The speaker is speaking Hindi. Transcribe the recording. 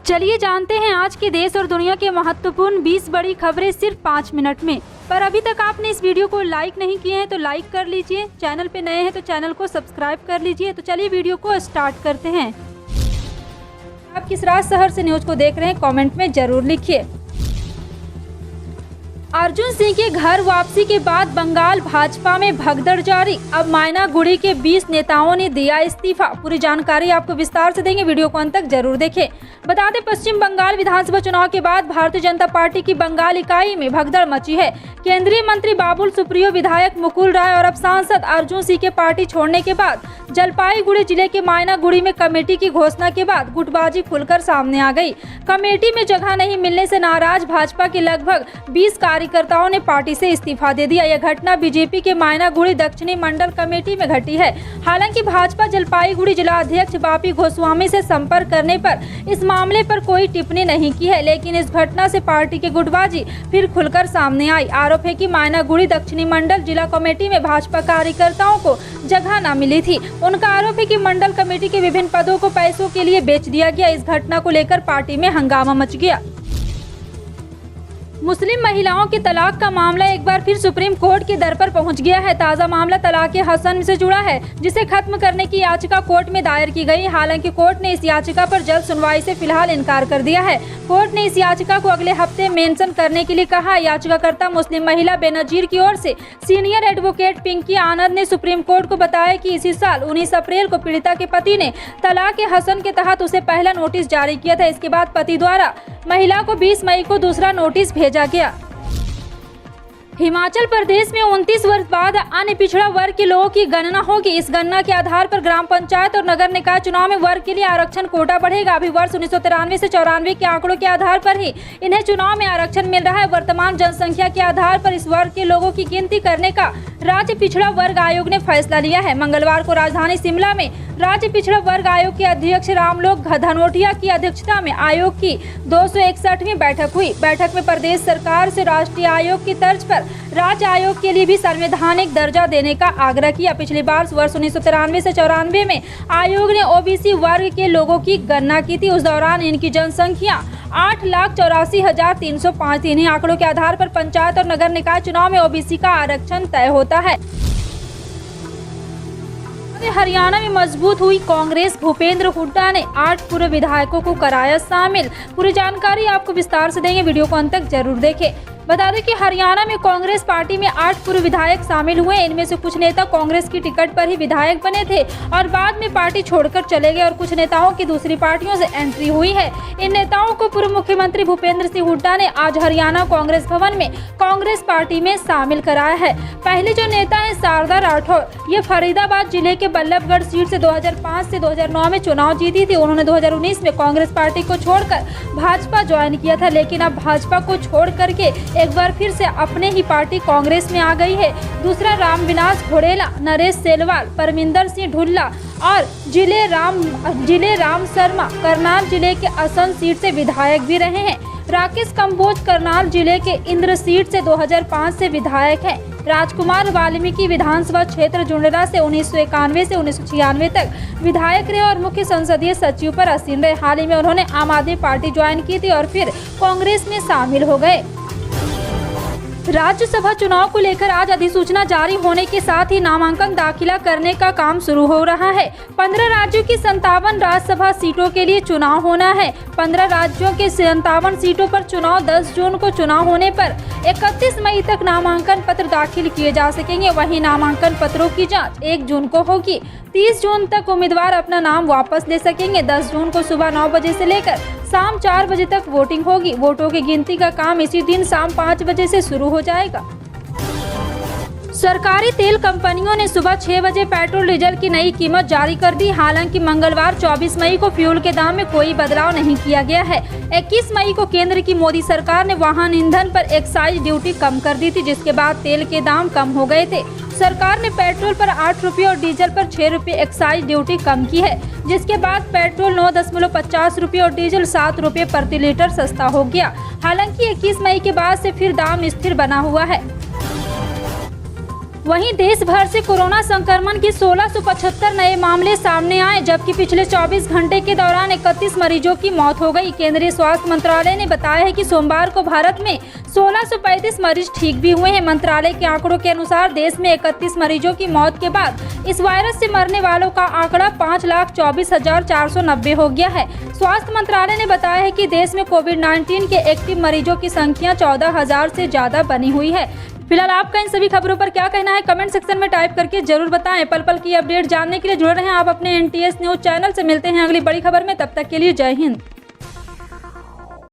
चलिए जानते हैं आज के देश और दुनिया के महत्वपूर्ण 20 बड़ी खबरें सिर्फ 5 मिनट में। पर अभी तक आपने इस वीडियो को लाइक नहीं किए हैं तो लाइक कर लीजिए, चैनल पे नए हैं तो चैनल को सब्सक्राइब कर लीजिए। तो चलिए वीडियो को स्टार्ट करते हैं। आप किस राज शहर से न्यूज को देख रहे हैं कमेंट में जरूर लिखिए। अर्जुन सिंह के घर वापसी के बाद बंगाल भाजपा में भगदड़ जारी। अब मायनागुड़ी के 20 नेताओं ने दिया इस्तीफा। पूरी जानकारी आपको विस्तार से देंगे, वीडियो को अंत तक जरूर देखें। बता दें, पश्चिम बंगाल विधानसभा चुनाव के बाद भारतीय जनता पार्टी की बंगाल इकाई में भगदड़ मची है। केंद्रीय मंत्री बाबुल सुप्रियो, विधायक मुकुल राय और अब सांसद अर्जुन सिंह के पार्टी छोड़ने के बाद जलपाईगुड़ी जिले के मायनागुड़ी में कमेटी की घोषणा के बाद गुटबाजी खुलकर सामने आ गई। कमेटी में जगह नहीं मिलने से नाराज भाजपा के लगभग 20 कार्यकर्ताओं ने पार्टी से इस्तीफा दे दिया। यह घटना बीजेपी के मायनागुड़ी दक्षिणी मंडल कमेटी में घटी है। हालांकि भाजपा जलपाईगुड़ी जिला अध्यक्ष बापी गोस्वामी से संपर्क करने पर इस मामले पर कोई टिप्पणी नहीं की है, लेकिन इस घटना से पार्टी की गुटबाजी फिर खुलकर सामने आई। आरोप है कि मायनागुड़ी दक्षिणी मंडल जिला कमेटी में भाजपा कार्यकर्ताओं को जगह न मिली थी। उनका आरोप है कि मंडल कमेटी के विभिन्न पदों को पैसों के लिए बेच दिया गया। इस घटना को लेकर पार्टी में हंगामा मच गया। मुस्लिम महिलाओं के तलाक का मामला एक बार फिर सुप्रीम कोर्ट के दर पर पहुंच गया है। ताज़ा मामला तलाक़े हसन से जुड़ा है, जिसे खत्म करने की याचिका कोर्ट में दायर की गई। हालांकि कोर्ट ने इस याचिका पर जल्द सुनवाई से फिलहाल इनकार कर दिया है। कोर्ट ने इस याचिका को अगले हफ्ते मेंशन करने के लिए कहा। याचिकाकर्ता मुस्लिम महिला बेनजीर की ओर से सीनियर एडवोकेट पिंकी आनंद ने सुप्रीम कोर्ट को बताया कि इसी साल 19 अप्रैल को पीड़िता के पति ने तलाक़े हसन के तहत उसे पहला नोटिस जारी किया था। इसके बाद पति द्वारा महिला को 20 मई को दूसरा नोटिस भेजा गया। हिमाचल प्रदेश में 29 वर्ष बाद अन्य पिछड़ा वर्ग के लोगों की गणना होगी। इस गणना के आधार पर ग्राम पंचायत और नगर निकाय चुनाव में वर्ग के लिए आरक्षण कोटा बढ़ेगा। अभी वर्ष 1993 से 94 के आंकड़ों के आधार पर ही इन्हें चुनाव में आरक्षण मिल रहा है। वर्तमान जनसंख्या के आधार पर इस वर्ग के लोगों की गिनती करने का राज्य पिछड़ा वर्ग आयोग ने फैसला लिया है। मंगलवार को राजधानी शिमला में राज्य पिछड़ा वर्ग आयोग के अध्यक्ष रामलोक धनोटिया की अध्यक्षता में आयोग की 261वीं बैठक हुई। बैठक में प्रदेश सरकार से राष्ट्रीय आयोग की तर्ज पर राज्य आयोग के लिए भी संवैधानिक दर्जा देने का आग्रह किया। पिछली बार वर्ष 1993 से 94 में आयोग ने ओबीसी वर्ग के लोगों की गणना की थी। उस दौरान इनकी जनसंख्या 8,84,305 थी। इन्हीं आंकड़ों के आधार पर पंचायत और नगर निकाय चुनाव में ओबीसी का आरक्षण तय होता है। हरियाणा में मजबूत हुई कांग्रेस। भूपेंद्र हुड्डा ने 8 पूर्व विधायकों को कराया शामिल। पूरी जानकारी आपको विस्तार से देंगे, वीडियो को अंत तक जरूर देखें। बता दें कि हरियाणा में कांग्रेस पार्टी में 8 पूर्व विधायक शामिल हुए। इनमें से कुछ नेता कांग्रेस की टिकट पर ही विधायक बने थे और बाद में पार्टी छोड़कर चले गए और कुछ नेताओं की दूसरी पार्टियों से एंट्री हुई है। इन नेताओं को पूर्व मुख्यमंत्री भूपेंद्र सिंह हुड्डा ने आज हरियाणा कांग्रेस भवन में कांग्रेस पार्टी में शामिल कराया है। पहले जो नेता है शारदा राठौर, ये फरीदाबाद जिले के बल्लभगढ़ सीट से 2005 से 2009 में चुनाव जीती थी। उन्होंने 2019 में कांग्रेस पार्टी को छोड़कर भाजपा ज्वाइन किया था, लेकिन अब भाजपा को छोड़ करके एक बार फिर से अपने ही पार्टी कांग्रेस में आ गई है। दूसरा रामविलास घोड़ेला, नरेश सेलवाल, परमिंदर सिंह ढुल्ला और जिले राम शर्मा करनाल जिले के असम सीट से विधायक भी रहे हैं। राकेश कंबोज करनाल जिले के इंद्र सीट से 2005 से विधायक है। राजकुमार वाल्मीकि विधानसभा क्षेत्र जुंडला से 1991 से 1996 तक विधायक रहे और मुख्य संसदीय सचिव पर आसीन रहे। हाल ही में उन्होंने आम आदमी पार्टी ज्वाइन की थी और फिर कांग्रेस में शामिल हो गए। राज्यसभा चुनाव को लेकर आज अधिसूचना जारी होने के साथ ही नामांकन दाखिला करने का काम शुरू हो रहा है। 15 राज्यों की 57 राज्यसभा सीटों के लिए चुनाव होना है। 15 राज्यों के 57 सीटों पर चुनाव 10 जून को चुनाव होने पर 31 मई तक नामांकन पत्र दाखिल किए जा सकेंगे। वहीं नामांकन पत्रों की जांच 1 जून को होगी। 30 जून तक उम्मीदवार अपना नाम वापस ले सकेंगे। 10 जून को सुबह 9 बजे से लेकर शाम 4 बजे तक वोटिंग होगी। वोटों की गिनती का काम इसी दिन शाम 5 बजे से शुरू हो जाएगा। सरकारी तेल कंपनियों ने सुबह 6 बजे पेट्रोल डीजल की नई कीमत जारी कर दी। हालांकि मंगलवार 24 मई को फ्यूल के दाम में कोई बदलाव नहीं किया गया है। 21 मई को केंद्र की मोदी सरकार ने वाहन ईंधन पर एक्साइज ड्यूटी कम कर दी थी, जिसके बाद तेल के दाम कम हो गए थे। सरकार ने पेट्रोल पर 8 रुपये और डीजल पर 6 रुपये एक्साइज ड्यूटी कम की है, जिसके बाद पेट्रोल 9.50 रुपये और डीजल 7 रुपये प्रति लीटर सस्ता हो गया। हालांकि 21 मई के बाद से फिर दाम स्थिर बना हुआ है। वहीं देश भर से कोरोना संक्रमण के 1675 नए मामले सामने आए, जबकि पिछले 24 घंटे के दौरान 31 मरीजों की मौत हो गई। केंद्रीय स्वास्थ्य मंत्रालय ने बताया है कि सोमवार को भारत में 1635 मरीज ठीक भी हुए हैं। मंत्रालय के आंकड़ों के अनुसार देश में 31 मरीजों की मौत के बाद इस वायरस से मरने वालों का आंकड़ा 5,24,490 हो गया है। स्वास्थ्य मंत्रालय ने बताया है कि देश में कोविड-19 के एक्टिव मरीजों की संख्या 14,000 से ज्यादा बनी हुई है। फिलहाल आपका इन सभी खबरों पर क्या कहना है, कमेंट सेक्शन में टाइप करके जरूर बताएं। पल पल की अपडेट जानने के लिए जुड़े रहें आप अपने NTS न्यूज चैनल से। मिलते हैं अगली बड़ी खबर में, तब तक के लिए जय हिंद।